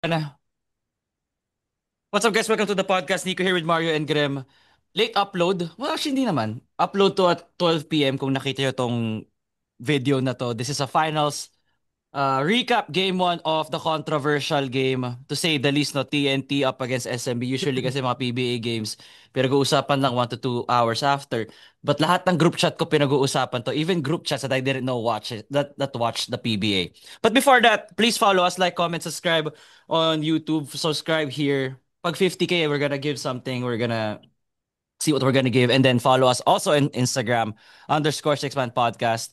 What's up, guys? Welcome to the podcast. Nico here with Mario and Grem. Late upload? Well, actually, hindi naman. Upload to at 12 p.m. kung nakita nyo tong video na to. This is a finals recap game 1 of the controversial game. To say the least, no, TNT up against SMB. Usually kasi mga PBA games, pinag-uusapan lang 1 to 2 hours after. But lahat ng group chat ko pinag-uusapan to. Even group chats that I didn't know that watch the PBA. But before that, please follow us, like, comment, subscribe on YouTube. Subscribe here. Pag 50K, we're gonna give something. We're gonna see what we're gonna give, and then follow us also in Instagram _6man podcast.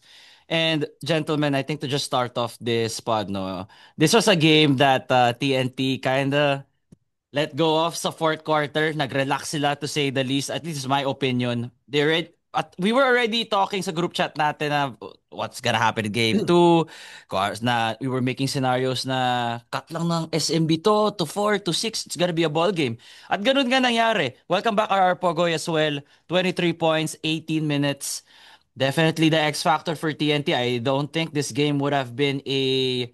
And gentlemen, I think to just start off this pod, no, this was a game that TNT kind of let go of sa fourth quarter. Nag-relax sila to say the least. At least is my opinion. We were already talking sa group chat natin na what's gonna happen in game 2. Course na we were making scenarios na cut lang ng SMB to 4 to 6. It's gonna be a ball game. At ganun nga nangyari. Welcome back RR Pogoy as well. 23 points, 18 minutes. Definitely the X factor for TNT. I don't think this game would have been a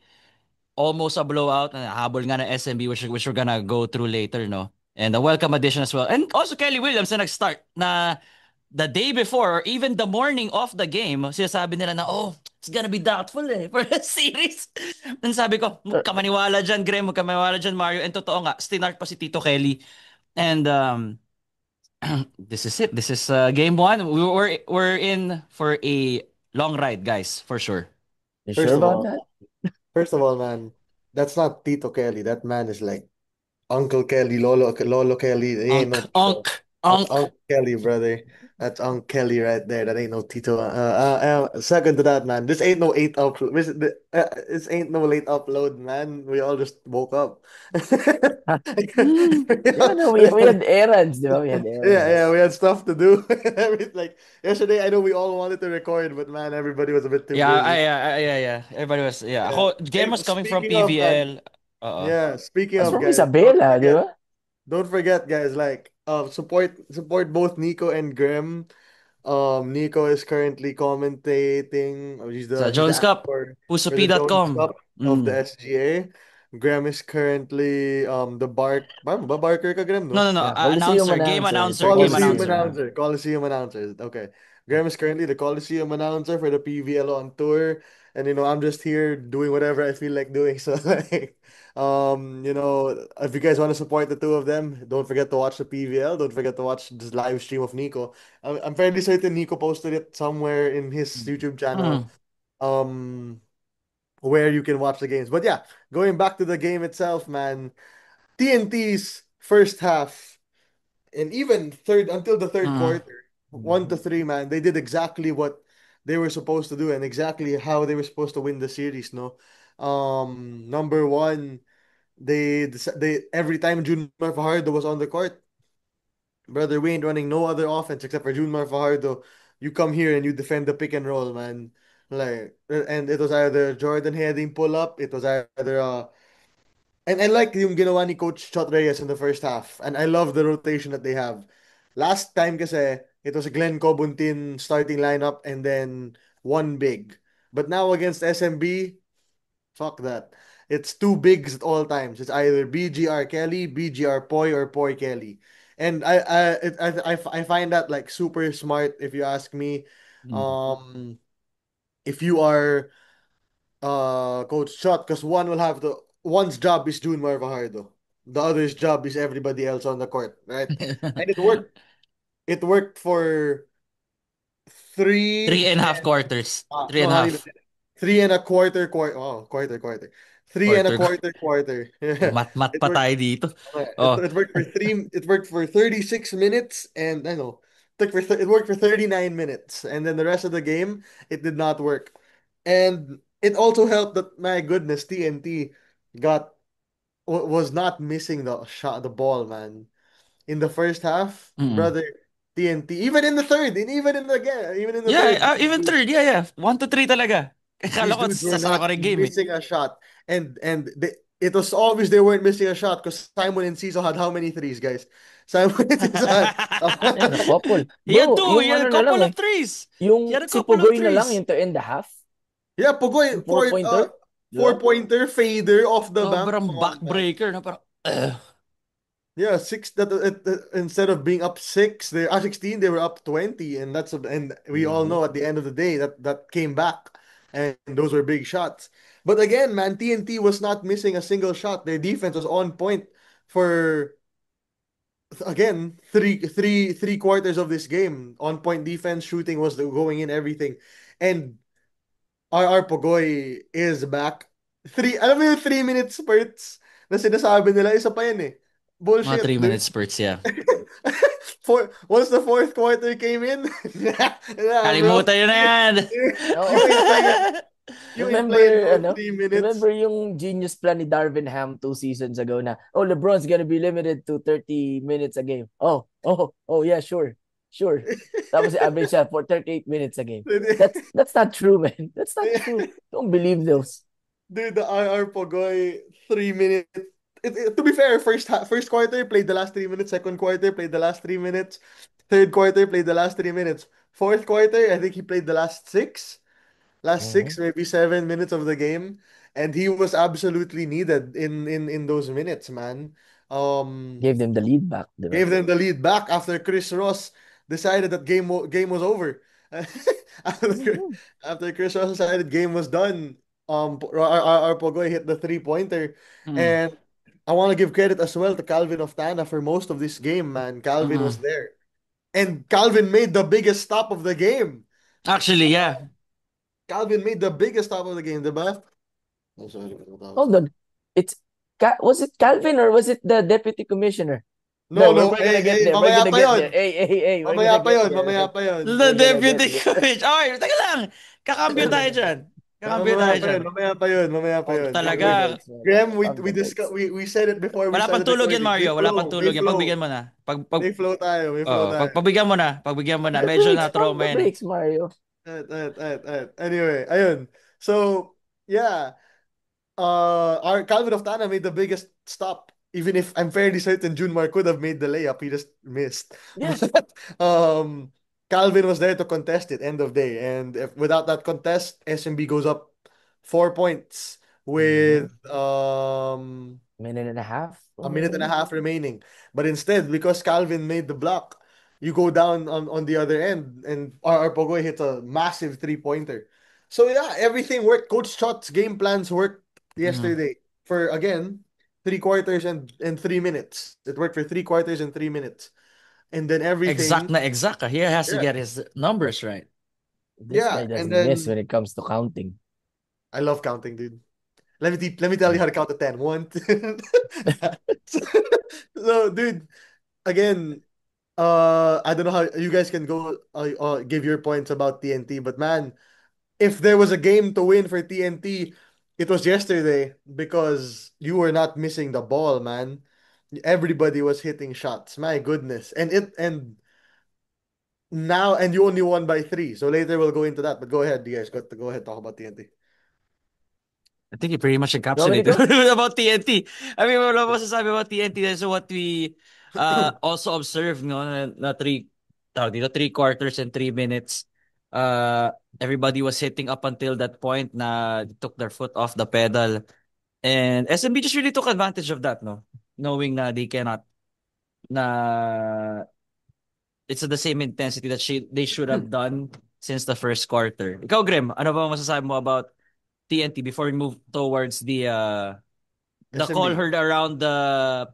almost a blowout. Habol nga ng SMB, which we're gonna go through later, no? And a welcome addition as well. And also Kelly Williams na nag-start na the day before or even the morning of the game, sinasabi nila na, oh, it's gonna be doubtful for the series. And sabi ko, huwag ka maniwala dyan, Graham, huwag ka maniwala dyan, Mario. And totoo nga, stinart pa si Tito Kelly. And this is it. This is game 1. We're in for a long ride, guys, for sure. You sure First of about all, that? man, that's not Tito Kelly. That man is like Uncle Kelly, Lolo Kelly. He ain't Unk, no unk, Tito. That's unk. Uncle Kelly, brother. That's Uncle Kelly right there. That ain't no Tito. Second to that, man. This ain't no eight upload. This ain't no late upload, man. We all just woke up. Yeah, no, we had errands, di ba? We had Yeah, errands. we had stuff to do. Like yesterday, I know we all wanted to record, but man, everybody was a bit too busy. Yeah. Everybody was, yeah. Yeah. Ako, game And was coming from speaking of man, PVL. Oo. yeah, speaking That's of from guys, don't Isabela, di forget, ba? guys, like support both Nico and Graham. Nico is currently commentating. Sa He's the Jones Cup, actor for the Jones pusop.com. Cup of the Mm. SGA. Graham is currently the barker ka Graham, No, no? no, no. Yeah, Coliseum Announcer, announcer. It's a game Coliseum Coliseum, announcer. yeah. announcer. Coliseum announcer. Okay. Graham is currently the Coliseum announcer for the PVL on tour. And I'm just here doing whatever I feel like doing. So like if you guys want to support the two of them, don't forget to watch the PVL. Don't forget to watch this live stream of Nico. I'm fairly certain Nico posted it somewhere in his YouTube channel. Mm. Um where you can watch the games. But yeah, going back to the game itself, man. TNT's first half and even third until the third Mm. quarter, 1 to 3, man, they did exactly what they were supposed to do and exactly how they were supposed to win the series. No, number one, they every time Junmar Fajardo was on the court, brother, we ain't running no other offense except for Junmar Fajardo. You come here and you defend the pick and roll, man. Like, and it was either Jordan heading pull up, it was either and I like yung ginawa ni Coach Chot Reyes in the first half. And I love the rotation that they have. Last time kasi, it was Glenn Cobuntin starting lineup and then one big. But now against SMB, fuck that. It's two bigs at all times. It's either BGR Kelly, BGR Poi, or Poi Kelly. And I find that like super smart if you ask me. Mm. Um, if you are Coach Shot, because one's job is June Fajardo. The other's job is everybody else on the court, right? And it worked. It worked for Three three and a half and quarters. Three no, and a not even half 3 and a quarter. Oh, quarter. Three and a quarter. quarter. Yeah. Mat-mat It pa worked. tayo dito. It, Oh. it worked for three. It worked for 36 minutes, and I know it worked for 39 minutes, and then the rest of the game it did not work, and it also helped that my goodness TNT got was not missing the ball, man. In the first half, Mm. brother, TNT even in the third, and even in the Yeah, third, even third. Yeah. 1 to 3 talaga. Kala these ko dudes were sasara ko not rin game eh. missing a shot, and it was obvious they weren't missing a shot because Simon and Ciso had how many threes, guys? Simon and Ciso had. Yan, a couple. He had Bro, two. He yung had a ano na lang couple eh. of threes. He had Yung a si couple of Pugoy na lang threes. yung to end the half. Yeah, Yung Pugoy four-pointer. four-pointer fader off the bank. Sobrang Come on, man. backbreaker na parang, Yeah, six instead of being up six, they 16, they were up 20, and and we all Mhm. know at the end of the day that came back, and those were big shots. But again, man, TNT was not missing a single shot. Their defense was on point for again three quarters of this game. On point defense, shooting was going in everything, and RR Pogoy is back. Alam mo yung 3 minute spurts na sinasabi nila, isa pa yan eh. mga Bullshit. 3 minute spurts, yeah. Once the fourth quarter came in, nah, bro. Kalimutan yun na yan. You Oo. ain't playing, you ain't Remember, playing no 3 minutes. remember yung genius plan ni Darvin Ham 2 seasons ago na, oh, LeBron's gonna be limited to 30 minutes a game. Oh, yeah, sure. Sure. Tapos average siya for 38 minutes a game. That's not true, man. That's not true. Don't believe those. Dude, the RR Pogoy 3 minute. To be fair, first quarter played the last 3 minutes. Second quarter played the last 3 minutes. Third quarter played the last 3 minutes. Fourth quarter, I think he played the last Mhm. 6, maybe 7 minutes of the game, and he was absolutely needed in those minutes, man. Gave them the lead back, di ba? Gave them the lead back after Chris Ross decided that game was over. after, Mhm. after Chris Ross decided game was done, our Pogoy hit the 3-pointer, Mm, and I want to give credit as well to Calvin Oftana for most of this game, man. Calvin was mm. there, and Calvin made the biggest stop of the game. Actually, yeah. Calvin made the biggest stop of the game, diba? Oh, sorry. Hold on. It's was it Calvin or was it the deputy commissioner? No, No, no. we're gonna Hey, get hey, there. We're mamaya gonna pa get yon. there. Hey, we're Mamaya gonna pa get yon. Mamaya there. pa yon. The We're gonna get deputy there. coach. Okay, teka lang. Kakambyo tayo dyan. Kakambyo Mamaya tayo pa dyan. yon. Mamaya pa yon. Mamaya pa Wag yon. talaga. Pump the brakes, man. Graham, Pump the brakes. we said it before we Wala pang started tulog yan, recording. May Mario. Wala pang flow. May tulog yan. flow. Pagbigyan mo na. May flow Oh, tayo. pagbigyan mo na. Pagbigyan mo na. Medyo Pump na-trauma the yan eh. brakes, Mario. Anyway, ayun. So, yeah. Our Calvin Oftana made the biggest stop. Even if I'm fairly certain Junmar could have made the layup, he just missed. Yeah. But Calvin was there to contest it end of day, and without that contest, SMB goes up 4 points with Mhm. Minute and a half a minute and a remaining. half remaining. But instead, because Calvin made the block, you go down on the other end, and our Pogoy hits a massive 3-pointer. So yeah, everything worked. Coach Chot's game plans worked Mhm. yesterday for again 3 quarters and 3 minutes. It worked for 3 quarters and 3 minutes, and then Exact everything. na exact. He has to Yeah, get his numbers right. This yeah, guy and doesn't miss then when it comes to counting. I love counting, dude. Let me tell you how to count to 10. One, two. So, dude, again, I don't know how you guys can go give your points about TNT, but man, if there was a game to win for TNT, it was yesterday because you were not missing the ball, man. Everybody was hitting shots. My goodness. And you only won by 3. So later we'll go into that, but go ahead, you guys. Go ahead, talk about TNT. I think he pretty much You want me to encapsulated go? about TNT. I mean, wala pa sasabi about TNT. That's what we also observed, no, na three quarters and 3 minutes. Uh, Everybody was hitting up until that point na they took their foot off the pedal. And SMB just really took advantage of that, no? Knowing na they cannot, na it's at the same intensity that they should have done since the first quarter. Ikaw, Grim, ano ba masasabi mo about TNT before we move towards the call SMB. heard around the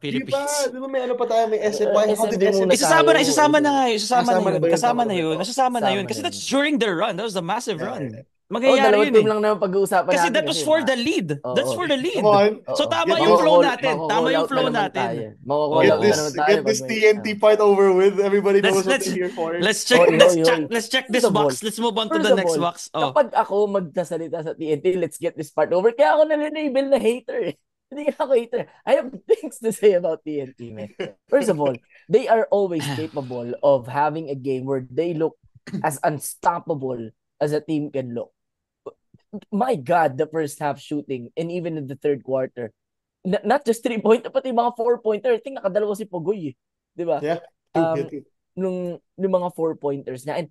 Di ba? Philippines? Di ba may ano pa tayo? May SM. How did SMB muna SMB? tayo. Isasama na nga yun, Kasama na ba yun? Tama kasama na na ba yun? yun, Oh. nasasama na yun. Sama na Kasi yun. that's during their run. That was the massive Yeah, yeah, run. yeah. Mangyayari Dalawang yun team eh. lang naman pag-uusapan Kasi natin that was kasi for the lead. That's oo. for the Come lead. on. So Oo. tama Get yung this flow natin. Tama Mako-call yung out na flow naman tayo. natin. Mako-call get out na Oo. naman this tayo get pag this may TNT fight over with. Everybody knows what they're here for. Let's check First this of all, box. Let's move on to first the of next all, box. Oh. kapag ako magsasalita sa TNT, let's get this part over. Kaya ako na-label na hater eh. Hindi ako hater. I have things to say about TNT, man. First of all, they are always capable of having a game where they look as unstoppable as a team can look. My God, the first half shooting and even in the third quarter, not just 3-point, pati mga 4-pointer. I think nakadalawa si Pogoy eh. Di ba? Yeah, two, yeah, Um, two. nung mga 4-pointers na. And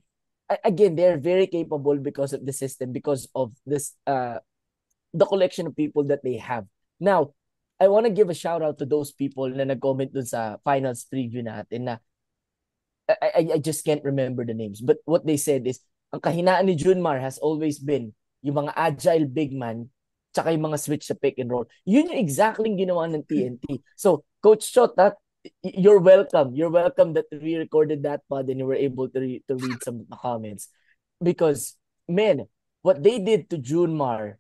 again, they're very capable because of the system, because of this the collection of people that they have. Now, I want to give a shout out to those people na nag-comment dun sa finals preview natin na I just can't remember the names. But what they said is, ang kahinaan ni Junmar has always been yung mga agile big man tsaka yung mga switch sa pick and roll. Yun yung exactly ginawa ng TNT. So, Coach Chot, you're welcome. You're welcome that we recorded that pod and you were able to read some comments. Because, man, what they did to Junmar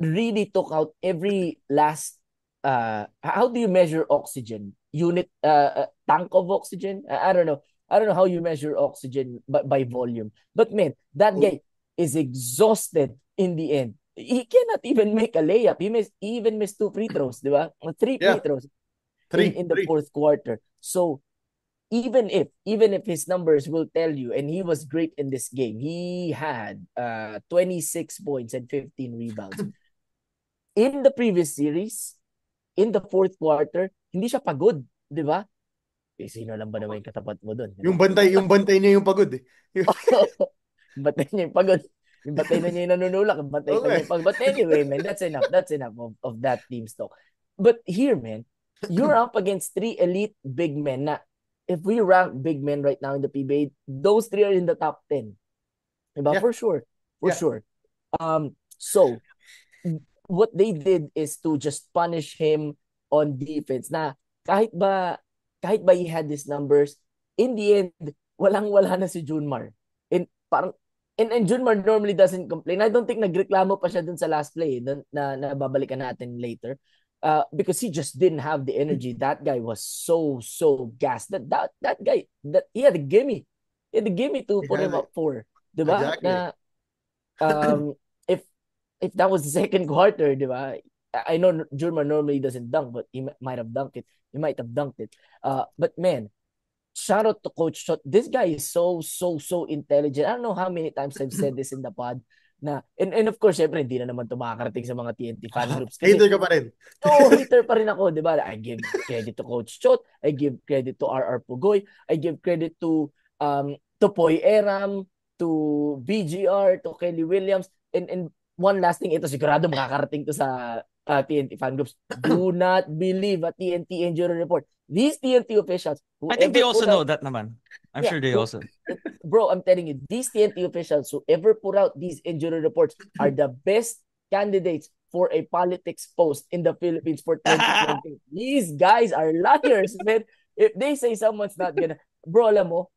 really took out every last how do you measure oxygen? Unit tank of oxygen? I don't know. I don't know how you measure oxygen by volume. But man, that guy is exhausted in the end. He cannot even make a layup. He even missed 2 free throws, di ba? 3 free throws in the fourth quarter. So even if his numbers will tell you, and he was great in this game, he had 26 points and 15 rebounds. In the previous series, in the fourth quarter, hindi siya pagod, di ba? Eh, sino lang ba naman yung katapat mo doon? Yung bantay niya yung pagod eh. Bantay niya yung pagod. Yung bantay na niya yung nanunulak. Bantay na niya yung pagod. But anyway, man, that's enough. That's enough of that team stock. But here, man, you're up against 3 elite big men na if we rank big men right now in the PBA, those 3 are in the top 10. Diba? Yeah. For sure. Sure. So, what they did is to just punish him on defense na kahit ba he had these numbers, in the end, walang-wala na si Junmar. And Junmar normally doesn't complain. I don't think nagreklamo pa siya dun sa last play na babalikan natin later. Because he just didn't have the energy. That guy was so gassed. That guy, he had a gimme. He had a gimme to put him up 4. Diba? Exactly. Na, if that was the second quarter, diba? I know Junmar normally doesn't dunk, but he might have dunked it. He might have dunked it. But man, shout out to Coach Chot. This guy is so intelligent. I don't know how many times I've said this in the pod. Na, and of course, syempre, hindi na naman ito makakarating sa mga TNT fan groups. Kasi, hater ka pa rin. Hater pa rin ako, di ba? I give credit to Coach Chot. I give credit to RR Pugoy. I give credit to Poy Eram, to BGR, to Kelly Williams. And one last thing, ito sigurado makakarating to sa TNT fan groups. Do not believe a TNT injury report. These TNT officials, I think they also know that naman. I'm sure they also. Bro, I'm telling you, these TNT officials who ever put out these injury reports are the best candidates for a politics post in the Philippines for 2020. These guys are liars, man. If they say someone's not gonna, bro, alam mo,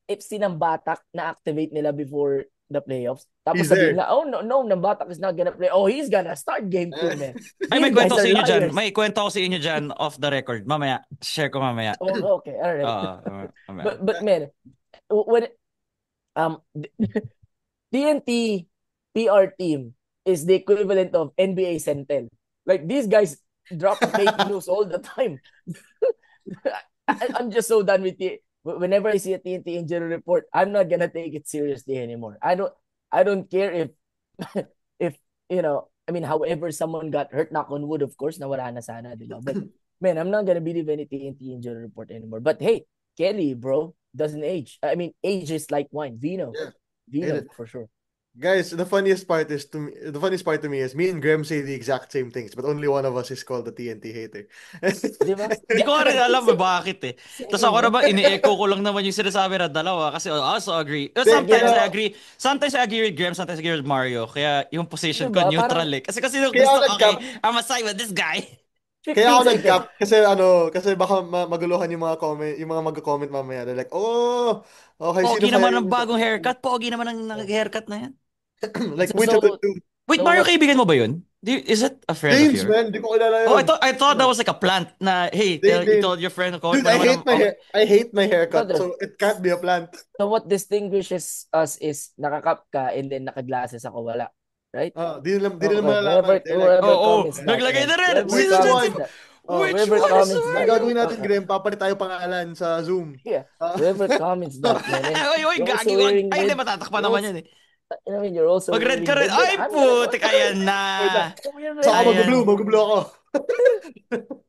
if sinambatak na-activate nila before the playoffs, tapos sabihin na, oh, no, Nambatak is not gonna play. Oh, he's gonna start game 2, man. Ay, may kwento sa inyo dyan. May kwento ko sa inyo dyan off the record. Mamaya. Share ko mamaya. Oh, okay, alright. But man, when TNT PR team is the equivalent of NBA Centel. Like, these guys drop fake news all the time. I'm just so done with it. Whenever I see a TNT injury report, I'm not gonna take it seriously anymore. I don't care if you know, I mean, however someone got hurt, knock on wood, of course, nawala na sana, diba? But man, I'm not gonna believe any TNT injury report anymore. But hey, Kelly, bro, doesn't age. I mean, age is like wine. Vino for sure. Guys, the funniest part to me is me and Graham say the exact same things, but only one of us is called the TNT hater. Diba? Hindi ko rin alam bakit eh. Tapos ako naman, ini-echo ko lang naman yung sinasabi na dalawa kasi I also agree. Sometimes I agree. Sometimes I agree with Graham, sometimes I agree with Mario. Kaya yung position ko neutral eh. Kasi gusto, okay, I'm a side with this guy. Kaya ako nag-cap kasi baka maguluhan yung mga comment, yung mga mag-comment mamaya. They're like, "Oh, okay, Pogi naman ang bagong haircut. Pogi naman ang nag-haircut na yan." Like, which of the two? Wait, Mario, kaibigan mo ba yun? Is it a friend James, of yours? man, di ko kilala yun. Oh, I thought that was like a plant na, hey, you told your friend. Dude, I hate my haircut, so it can't be a plant. So what distinguishes us is nakakap ka and then naka-glasses ako, wala. Right? Di nila malalaman. Naglagay na rin. Whoever comments that. Gagawin natin, Graham, papalit tayo pangalan sa Zoom. Yeah. Whoever comments that, man. Gagi, wag. Ay, hindi, matatakpan naman yan eh. I mean, you're also mag-red ka rin. Ay, putik, ayan na. Saka mag-blue ako.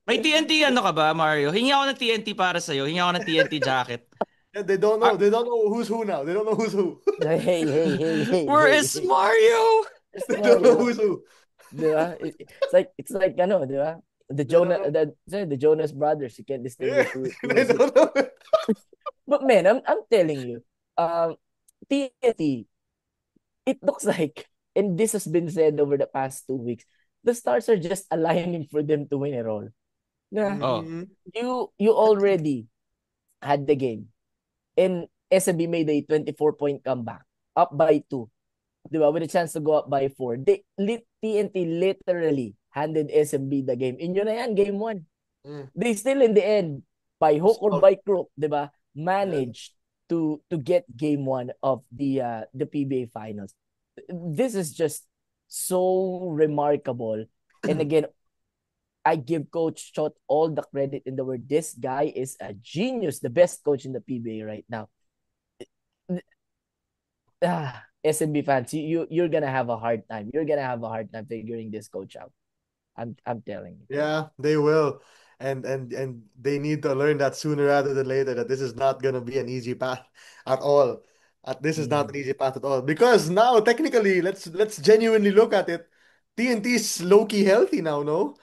May TNT ano ka ba, Mario? Hingi ako ng TNT para sa'yo. Hingi ako ng TNT jacket. Yeah, they don't know who's who now. They don't know who's who. Hey. Where is Mario? They don't know who's who. Di ba? It's like ano, di ba? The They Jonah don't know. the Jonas Brothers, you can't Yeah, distinguish who they is it. don't know. But man, I'm telling you, TNT, it looks like, and this has been said over the past 2 weeks, the stars are just aligning for them to win it all. Na Oh. Mm-hmm. you already had the game, and SMB made a 24-point comeback, up by two, di ba? With a chance to go up by four. TNT literally handed SMB the game. Inyo na yan, game one. Mm. They still in the end, by hook or So, by crook, di ba, yeah. managed to get game one of the PBA finals. This is just so remarkable. And again, I give Coach Chot all the credit in the world. This guy is a genius, the best coach in the PBA right now. SMB fans, you're gonna have a hard time. You're gonna have a hard time figuring this coach out. I'm telling you. Yeah, they will. And they need to learn that sooner rather than later that this is not gonna be an easy path at all. This is not Mm-hmm. an easy path at all. Because now technically, let's genuinely look at it. TNT is low-key healthy now, no?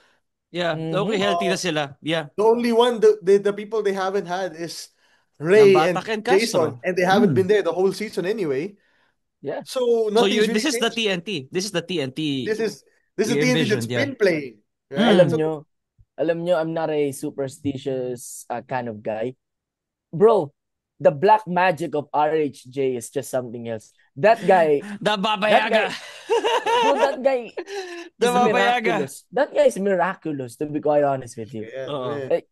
Yeah, okay, Mm-hmm. healthy na Uh, sila. Yeah. the only one the people they haven't had is Ray and Nambatak and Jason, Castro. and they haven't been there the whole season anyway. Yeah. So So nothing's this really is the changed. TNT. This is the This TNT is this is the you TNT that's envisioned, yeah. been playing, right? Alam Mm. So nyo, I'm not a superstitious kind of guy. Bro, the black magic of RHJ is just something else. The That Babayaga. guy, bro, that guy The is Babayaga. miraculous. That guy is miraculous, to be quite honest with you. yeah, Oo. man. Like,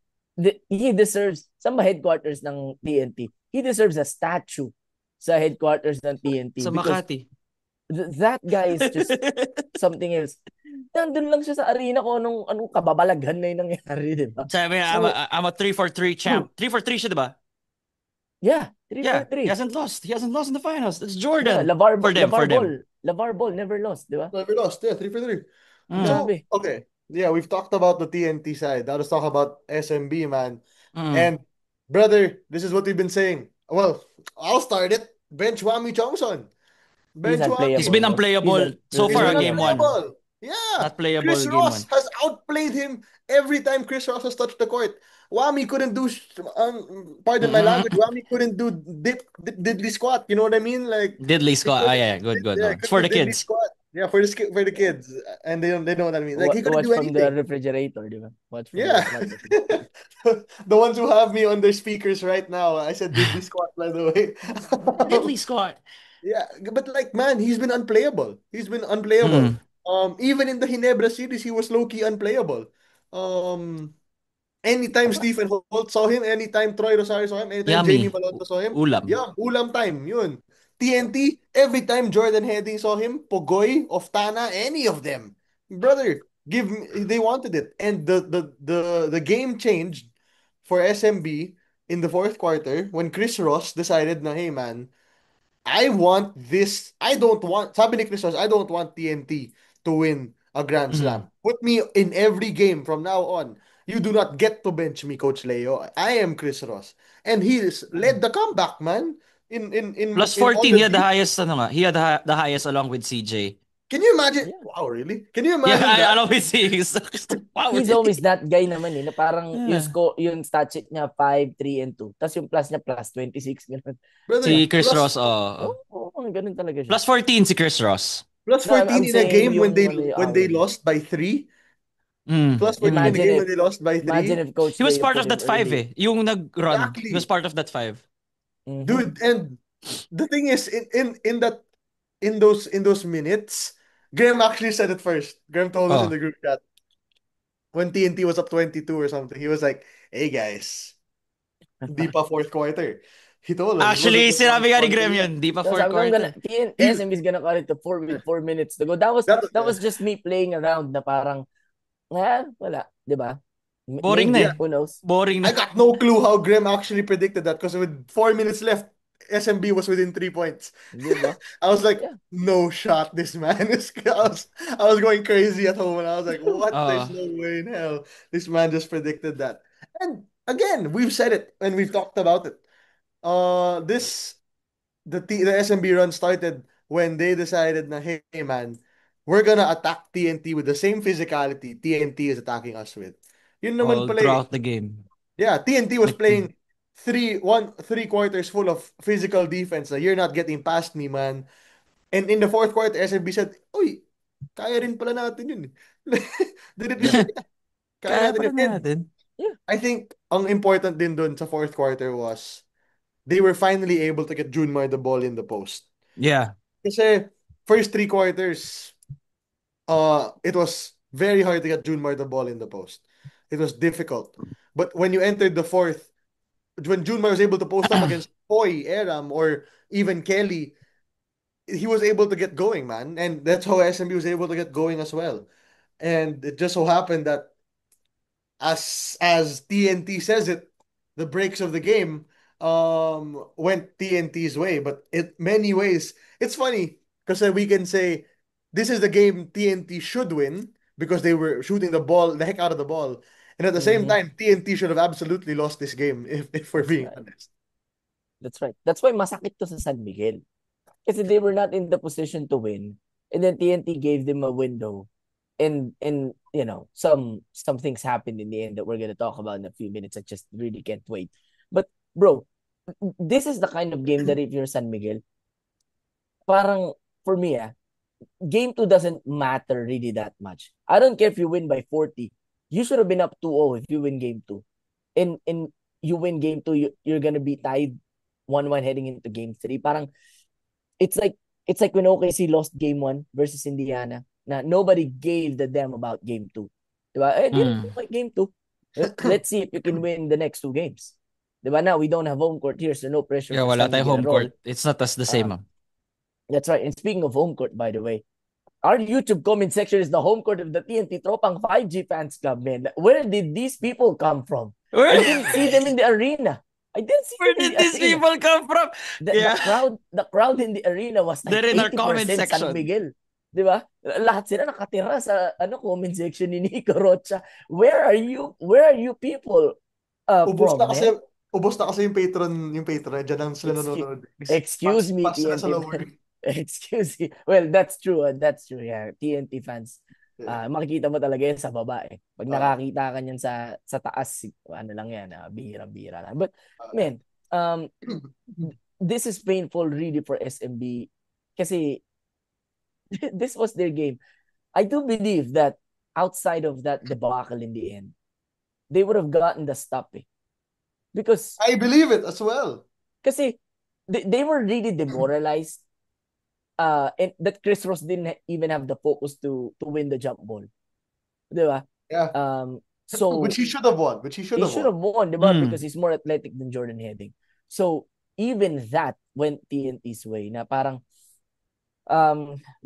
he deserves, sa headquarters ng TNT, he deserves a statue sa headquarters ng TNT Sa because Makati. that guy is just something else. Nandun lang siya sa arena ko anong kababalaghan na yung nangyari, di ba? Sabi niya, So, I'm a 3-4-3 champ. 3-4-3 siya, diba? yeah, three for Yeah, he three. hasn't lost. He hasn't lost in the finals. It's Yeah, Jordan. Lavar, For them, Lavar for them. Ball. Lavar Ball never lost, di ba? Never lost. Yeah, 3 for 3. Mm. So, Grabe. okay. Yeah, we've talked about the TNT side. Now let's talk about SMB, man. Mm. And brother, this is what we've been saying. Well, I'll start it. Bench Wami Johnson. He's Bench He's Wami. unplayable, been bro. He's unplayable so He's far, been game one. unplayable. unplayable. Yeah. Not playable Chris game Ross one. has outplayed him every time Chris Ross has touched the court. Wami couldn't do, pardon my language, Mm-mm. Wami couldn't do diddly squat. You know what I mean? Like, Diddley he Scott. Ah, couldn't, yeah, good, good. yeah, he No. It's couldn't for do the diddly kids. squat. Yeah, for the kids, and they know what I mean. Like, he couldn't Watch do from the anything. refrigerator, di ba? Watch from the Yeah. smart refrigerator. The ones who have me on their speakers right now. I said diddly squat, by the way. Diddley Scott. Yeah, but like, man, he's been unplayable. He's been unplayable. Mm. Even in the Hinebra series, he was low-key unplayable. Um, Anytime Stephen Holt saw him, anytime Troy Rosario saw him, anytime Jamie Yummy. Malonzo saw him, Ulam. yeah, ulam time, yun. TNT, every time Jordan Heading saw him, Pogoy, Oftana, any of them. Brother, they wanted it. And the game changed for SMB in the fourth quarter when Chris Ross decided na, hey man, I want this. I don't want, sabi ni Chris Ross, I don't want TNT to win a Grand Mm. Slam. Put me in every game from now on. You do not get to bench me, Coach Leo. I am Chris Ross. And led the comeback, man. Plus In all 14, the he had the games. highest, ano nga, he had the highest along with CJ. Can you imagine? Yeah. Wow, really? Can you Yeah, imagine that? along with CJ. Wow, He's really? always that guy naman na parang Yeah. yung stat sheet niya 5, 3, and 2. Tapos yung plus niya plus 26. Ganun. Brother, Yeah. Si Chris plus Ross, oh. Ganun talaga siya. Plus 14 si Chris Ross. plus No, 14 I'm in a saying game yung yung when they average. lost by 3. Mm. Plus 14 in a Imagine game if when they lost by imagine 3. if Coach He was Leo part put of him that five early. eh. Yung nag-run. He was Exactly. part of that five. Mm-hmm. Dude, and the thing is in those minutes, Graham actually said it first. Graham told us in Oh. the group chat when TNT was up 22 or something. He was like, "Hey guys, di pa fourth quarter." He told us it wasn't Actually, the fourth sinabi nga ni quarter Graham yet. yun. Di pa So fourth sabi ko, quarter. He SM is gonna cut it to 4 with 4 minutes to go. that That was just me playing around na parang, wala, di ba? Boring na Maybe, eh. who knows? Boring na. I got no clue how Graham actually predicted that because with 4 minutes left, SMB was within 3 points. Di ba? I was like, Yeah. no shot, this man is. I was going crazy at home and I was like, what? There's Oh. no way in hell this man just predicted that. And again, we've said it and we've talked about it. This the SMB run started when they decided na, hey man, we're gonna attack TNT with the same physicality TNT is attacking us with. Yun naman All pala eh. throughout the game. Yeah, TNT was Like, playing 3 quarters full of physical defense na you're not getting past me, man. And in the fourth quarter, SMB said, Uy, kaya rin pala natin yun. Didn't we say, yeah, kaya kaya natin pala yun. And natin. Yeah. I think ang important din dun sa fourth quarter was they were finally able to get Junmar the ball in the post. Yeah. Kasi first 3 quarters, it was very hard to get Junmar the ball in the post. It was difficult. But when you entered the fourth, when Junmar was able to post up against Foy, Eram, or even Kelly, he was able to get going, man. And that's how SMB was able to get going as well. And it just so happened that as TNT says it, the breaks of the game went TNT's way. But in many ways, it's funny because we can say this is the game TNT should win because they were shooting the heck out of the ball. And at the same Mm-hmm. time, TNT should have absolutely lost this game if we're That's being right. honest. That's right. That's why masakit to sa San Miguel. Kasi they were not in the position to win. And then TNT gave them a window. And you know, some things happened in the end that we're gonna talk about in a few minutes. I just really can't wait. But bro, this is the kind of game that if you're San Miguel, parang for me, game 2 doesn't matter really that much. I don't care if you win by 40. You should have been up 2-0 if you win game 2. And you win game 2, you're gonna be tied 1-1 heading into game 3. Parang it's like when OKC lost game 1 versus Indiana. Na nobody gave the damn about game 2. Diba? Eh, di Mm. like game 2. Let's see if you can win the next 2 games. Diba? Now we don't have home court here, so no pressure Yeah, for wala San tayong Miguel home at all. court. It's not as the same. That's right. And speaking of home court, by the way, our YouTube comment section is the home court of the TNT Tropang 5G Fans Club, man. Where did these people come from? I didn't see them in the arena. I didn't see Where them in did the these arena. people come from? The Yeah. crowd in the arena was like They're in our comment 80% San section. Miguel. Di ba? Lahat sila nakatira sa comment section ni Nico Rocha. Where are you people Ubos from, na kasi man? ubos na kasi yung patron diyan lang sila nanonood. Excuse me, Pas sila sa TNT. lower. Excuse me. Well, that's true. That's true. Yeah, TNT fans. Yeah. Makikita mo talaga yan sa baba eh. Pag Uh, nakakita ka niyan sa taas, ano lang yan, bihira-bihira lang. But, man, um, this is painful really for SMB kasi this was their game. I do believe that outside of that debacle in the end, they would have gotten the stop eh. Because I believe it as well. kasi they were really demoralized. And that Chris Ross didn't even have the focus to win the jump ball. Diba? Yeah. So Which he should have won. he should have won, diba? Mm. Because he's more athletic than Jordan Heading. So even that went TNT's way. Na parang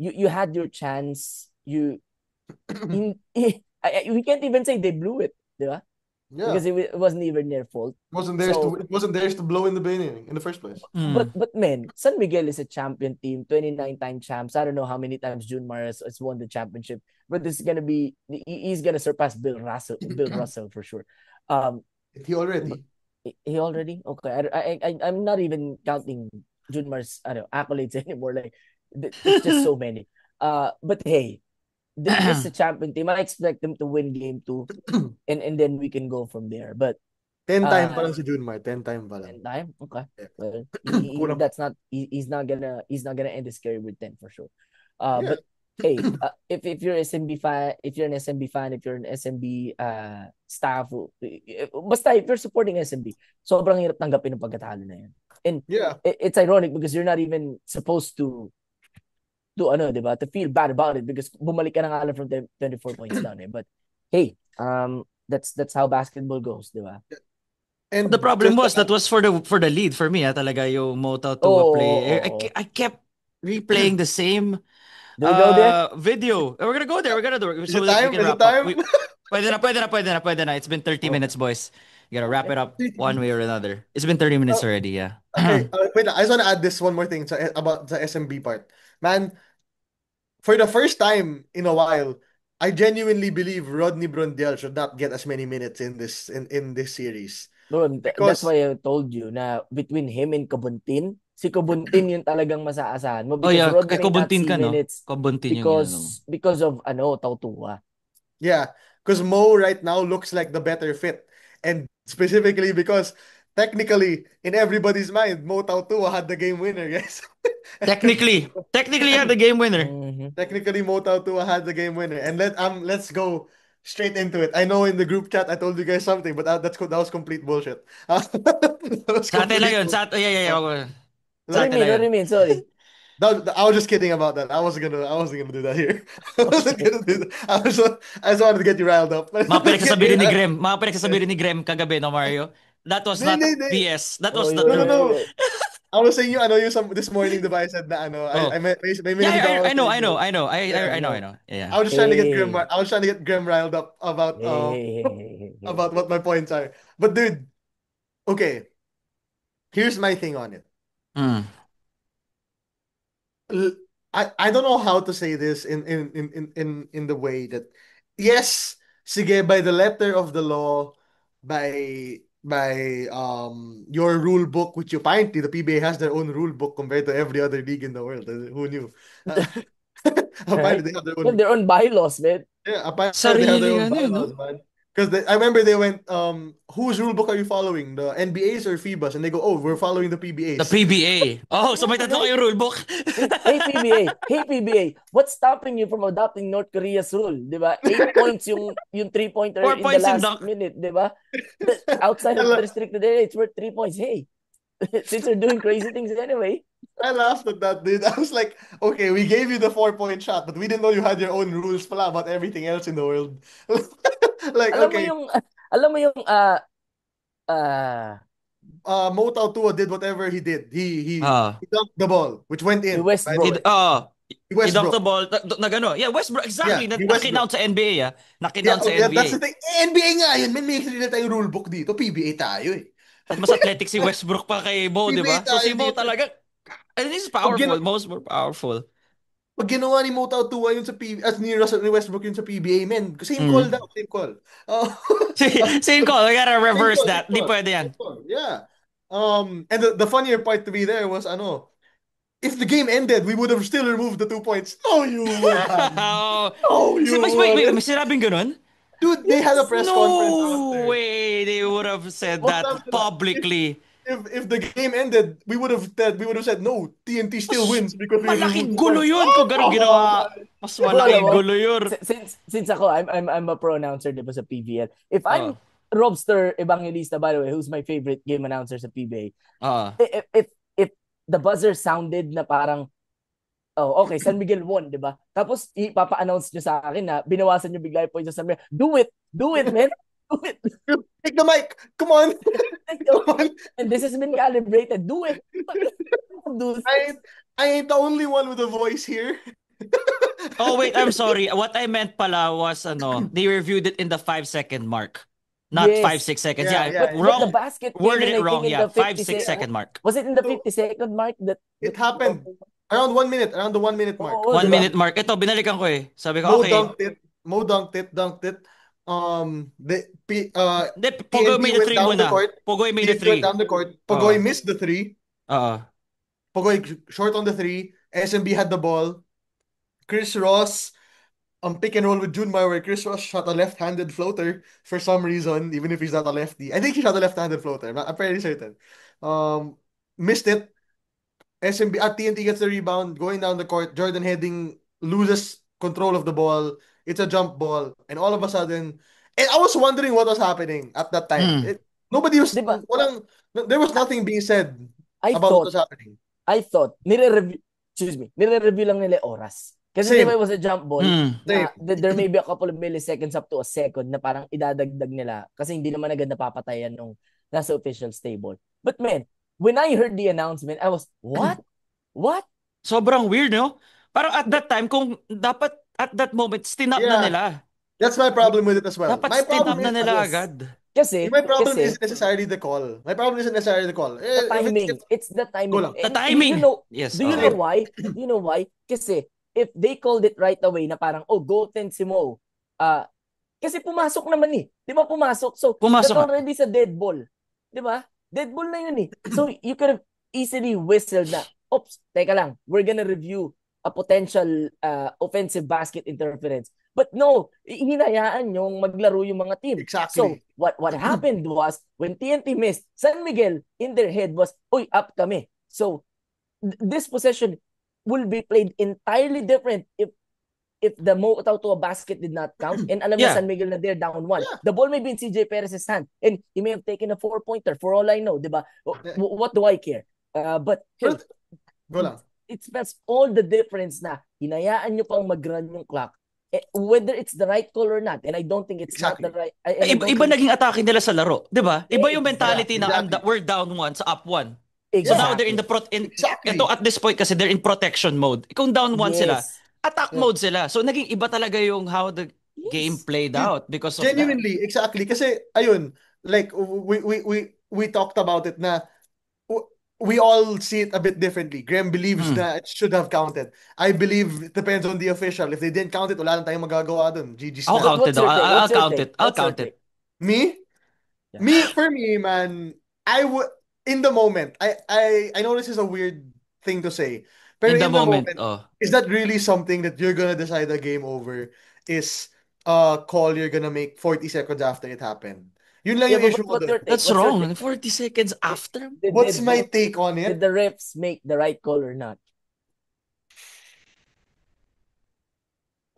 you had your chance. We can't even say they blew it, diba? Yeah. Because it wasn't even their fault. It wasn't theirs to blow in the beginning in the first place. But man, San Miguel is a champion team, 29-time champs. I don't know how many times Junmar has won the championship, but this is gonna be he's gonna surpass Bill Russell for sure. He already. He already okay. I'm not even counting Junmar's accolades anymore. Like it's just so many. But hey, this is a champion team. I expect them to win game 2, and then we can go from there. But 10 time pa lang si Junmar. 10 time pa lang. 10 time? Okay. Yeah. Well, Kulang. that's not he's not gonna end his career with 10 for sure. Yeah. But hey, if you're SMB fan, if you're an SMB fan, if you're an SMB staff, basta if you're supporting SMB, sobrang hirap tanggapin ng pagkatalo na yan. And Yeah. it's ironic because you're not even supposed to diba, to feel bad about it because bumalik ka na nga lang from 24 points down eh. But hey, that's how basketball goes, diba? And The problem was that was for the lead for me. Talaga yung Mota Tua play. I kept replaying the same Do we go there? video. We're gonna go there. We're gonna do it. Is So it that we time? can Is it wrap up. time? Pwede na. It's been 30 minutes, boys. You gotta wrap it up one way or another. It's been 30 minutes already, yeah. Okay, wait lang. I just want to add this one more thing about the SMB part. Man, for the first time in a while, I genuinely believe Rodney Brundle should not get as many minutes in this series. Bro, that's Because why I told you na between him and Kabuntin, si Kubuntin yung talagang masaasahan mo Oh because yeah, Rod kay might not Kubuntin see ka, no? minutes Kubuntin yung because of Tautua. Yeah, because Mo right now looks like the better fit. And specifically because technically, in everybody's mind, Mo Tautua had the game winner, guys. Technically, yeah, the game winner. Mhm. Technically, Mo Tautua had the game winner. And let's go straight into it. I know in the group chat I told you guys something, but that was complete bullshit. That was Sa atin lang complete yun. bullshit. Yeah. Sa What atin do lang you yun. mean? Sorry. I was just kidding about that. I wasn't gonna do that here. I wasn't Okay. gonna do that. I just wanted to get you riled up. Mga pinagsasabi rin ni Yeah. Grem. Mga pinagsasabi rin ni Grem kagabi, no, Mario? That was Hindi, not hindi, hindi. BS. That Oh, was the yo, No, no, yo, truth. no. yo. I was saying this morning, diba, I said na Oh. may Yeah, minute ako I know, sa I know, inyo. I know. Yeah. I know. Yeah. I was just trying to get Hey. Graham riled up about Hey, hey, hey, hey, hey, hey. about what my points are. But dude, okay, here's my thing on it. Mm. I don't know how to say this in the way that yes, sige, by the letter of the law, by your rule book, which apparently the PBA has their own rule book compared to every other league in the world. Who knew? Right? Apparently they have their They have own. their own bylaws, man. Yeah, apparently they have their Sariling own ano yun, no? bylaws, man. Because I remember they went, whose rule book are you following? The NBA's or FIBA's? And they go, oh, we're following the The PBA's. PBA. Oh, so may Yeah, tatlo right? kayong rulebook. Hey PBA, hey PBA, what's stopping you from adopting North Korea's rule, 'di ba? 8 points yung three-pointer Four in the points in last dunk. minute, 'di ba? Outside of the restricted area, it's worth 3 points. Hey, since you're doing crazy things anyway. I laughed at that, dude. I was like, okay, we gave you the 4 point shot, but we didn't know you had your own rules pala about everything else in the world. Like, Alam mo okay, yung alam mo yung uh Mo Tua did whatever he did. Ah. He dunked the ball, which went si in, by the He, Westbrook. way. he dunked the Westbrook. ball. Nagano. Yeah, Westbrook. Yeah, Exactly. he Nakinout Westbrook. sa NBA, ah. Yeah, Nakinout sa oh, yeah, NBA. that's the thing. NBA nga yun, man. May sarili tayong rule book dito. PBA tayo eh. At mas athletic si Westbrook pa kay Mo, di PBA ba? So tayo si Mo dito. talaga, and this is Pag, powerful. gin Most more powerful. pag ginawa ni Mo Tua yun sa PBA, at ni Westbrook yun sa PBA, man. Same call Mm. daw, same call. Uh, Same call. We gotta same reverse call, that. same Di call, pwede yan. same call. Yeah. And the funnier part to be there was, if the game ended, we would have still removed the 2 points. No, you wouldn't. Oh. No, you Wait, may wouldn't. sinabing ganun? Dude, they had a Yes. press conference No after. way they would have said What's that up to that? publicly. If the game ended, we would have said no. TNT still Mas wins because we removed malaking two gulo points. yun Oh, kung ganun come on, ginawa. man. Mas Bro, alam malaking mo, gulo yun. since ako, I'm a pro announcer, di ba, sa PBL. If Oh. I'm Robster Evangelista, by the way, who's my favorite game announcer sa PBA, Ah. if the buzzer sounded na parang, oh, okay, San Miguel won, di ba? Tapos, ipapa-announce nyo sa akin na binawasan nyo bigla yung points sa San Miguel. Do it, man. Do it. Take the mic. Come on. Come on. And this has been calibrated. Do it. Do I this. ain't, I ain't the only one with a voice here. Oh, wait, I'm sorry. What I meant pala was, they reviewed it in the 5 second mark. Not five, Yes. 6 seconds. Yeah, Yeah, yeah, But the yeah. wrong. basket came Worded in, it I think, wrong. in Yeah, the 5, 50 6 second. Yeah. second mark. Was it in the So 50-second mark that it happened around 1 minute, around the 1 minute mark. Oo, One di ba? minute mark. Ito, binalikan ko eh. Sabi ko, Mo okay. dunked it. Mo dunked it. Hindi, Pogoy TNT made the went three down the muna. court. Pogoy made the TNT went three. down the court. Oo. Pogoy missed the three. Oo. Pogoy short on the three. SMB had the ball. Chris Ross pick and roll with Junmar where Chris Ross shot a left-handed floater for some reason, even if he's not a lefty. I think he shot a left-handed floater. I'm fairly certain. Missed it. SMB at TNT gets the rebound, going down the court. Jordan Heading loses control of the ball. It's a jump ball, and all of a sudden, and I was wondering what was happening at that time. Mm. Nobody was, Di ba? there was nothing being said I about what thought, was happening. nire-review lang nila yung oras. Kasi di ba Same, it was a jump ball Mm. same. na there may be a couple of milliseconds up to a second na parang idadagdag nila kasi hindi naman agad napapatayan nung nasa official stable. But man, when I heard the announcement, I was, what? What? Sobrang weird, no? Parang at that time, kung dapat at that moment, stinap na Yeah, nila. that's my problem with it as well. Dapat My problem stinap na is nila Yes. agad. Kasi, my problem kasi, isn't necessarily the call. My problem isn't necessarily the call. the If timing. it's It's the go timing. lang. The And timing. you know, Yes. do you know why? Do you know why? Kasi, if they called it right away na parang, oh, goaltend si Mo. Kasi pumasok naman eh. Di ba pumasok? So, Pumasok that's nga. already sa dead ball. Di ba? Dead ball na yun eh. So, you could have, easily whistled na, oops, teka lang, we're gonna review a potential offensive basket interference. But no, hinayaan yung maglaro yung mga team. So, Exactly. what happened was, when TNT missed, San Miguel, in their head was, uy, up kami. So, this possession will be played entirely different if the Mo to a basket did not count, and alam na Yeah. San Miguel na they're down one. Yeah. The ball may be in CJ Perez's hand, and he may have taken a 4-pointer for all I know, di ba? What do I care? But hey, Well, go lang. it spells all the difference na hinayaan nyo pang mag-run yung clock, whether it's the right call or not, and I don't think it's not Exactly. the right. And I Iba, don't iba think naging atake nila sa laro, 'di ba? Iba yung mentality na Exactly. we're down one sa up one. So now they're in exactly. the Exactly. ito at this point kasi they're in protection mode. Kung down one sila, Yes. attack Yeah. mode sila. So naging iba talaga yung how the game Yes. played Dude, out because of that. genuinely, exactly. Kasi, ayun, like, we talked about it na we all see it a bit differently. Graham believes Hmm. na it should have counted. I believe it depends on the official. If they didn't count it, wala na tayong magagawa dun. GG's Ako na. counted What's daw. your take? I'll What's your count take? it. I'll What's your count it. take? Me? Yeah. For me, man, I would, in the moment, I know this is a weird thing to say, pero In the in the moment, moment, oh. is that really something that you're gonna decide a game over? Is a call you're gonna make 40 seconds after it happened? Yun lang Yeah, yung but issue ko what's dun. your take? That's What's your wrong. take? 40 seconds Did, after? did, What's did, my the, take on did it? the refs make the right call or not?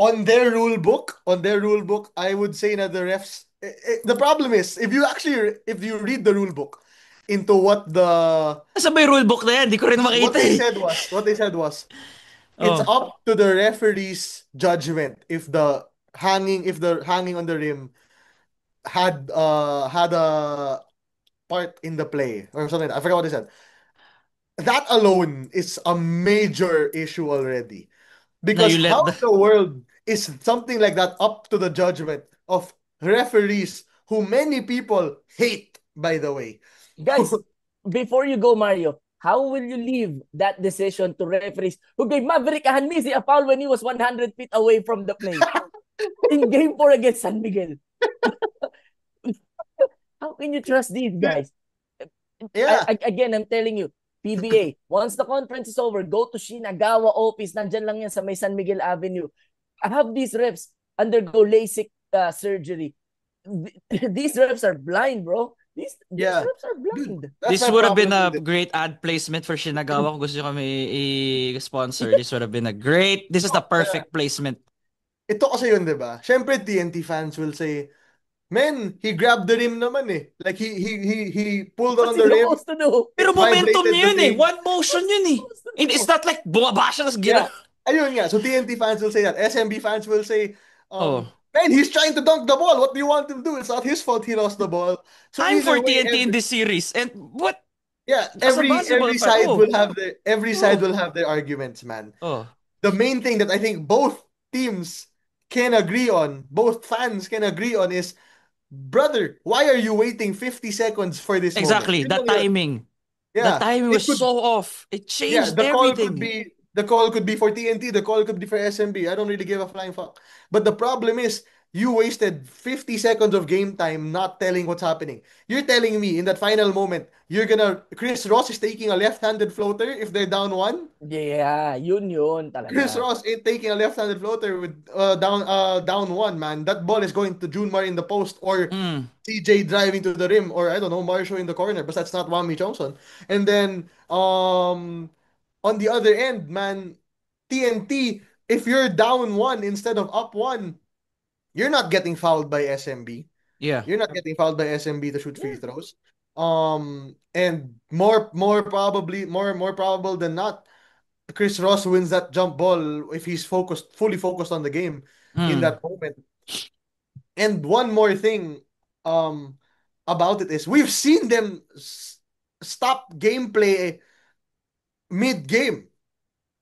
On their rule book, I would say that the refs. The problem is, if you read the rule book into Nasa may rule book na yan. Di ko rin what makita they eh. said was, it's Oh. up to the referee's judgment if the hanging on the rim had a part in the play or something. I forgot what they said. That alone is a major issue already. Na Because you how let the... in the world is something like that up to the judgment of referees who many people hate, by the way? Guys, before you go, Mario, how will you leave that decision to referees who gave Maverick Hanmisi a foul when he was 100 feet away from the play in game 4 against San Miguel? How can you trust these guys? Yeah, Again, I'm telling you, PBA, once the conference is over, go to Shinagawa office. Nandyan lang yan sa may San Miguel Avenue. Have these refs undergo LASIK surgery. These refs are blind, bro. These yeah. refs are Dude, blind. that's This my would have been problem a with it. great ad placement for Shinagawa kung gusto nyo kami i-sponsor. This would have been a great... This is the Yeah. perfect placement. Ito kasi yun, di ba? Siyempre, TNT fans will say, man, he grabbed the rim naman eh. Like, he pulled on What's he the rim, supposed to do? Pero it momentum vibrated niya the yun eh. thing. One motion What's he yun eh. supposed to And do? it's not like bumaba siya tas gira. Yeah. Ayun nga. So, TNT fans will say that. SMB fans will say, Oh. man, he's trying to dunk the ball. What do you want him to do? It's not his fault he lost the ball. So, I'm either for way, TNT in this series. And what? yeah, As a basketball every fan, side oh. will have Oh. their arguments, man. Oh. The main thing that I think both teams can agree on, both fans can agree on is, brother, why are you waiting 50 seconds for this moment? Exactly. Yun The lang yun. timing. The Yeah, timing it was could so off. It yeah, changed everything. the call could be for TNT, the call could be for SMB. I don't really give a flying fuck. But the problem is you wasted 50 seconds of game time not telling what's happening. You're telling me in that final moment, Chris Ross is taking a left-handed floater if they're down one? Yeah, yun Chris talaga. Ross ain't taking a left-handed floater with down one, man. That ball is going to Junmar in the post or Mm. CJ driving to the rim or I don't know, Marshall in the corner, but that's not Wami Johnson. And then on the other end, man, TNT, if you're down one instead of up one, you're not getting fouled by SMB. Yeah. You're not getting fouled by SMB to shoot free Yeah. throws. And more probable than not, Chris Ross wins that jump ball if he's fully focused on the game in Mm. that moment. And one more thing um about it is we've seen them stop gameplay mid-game,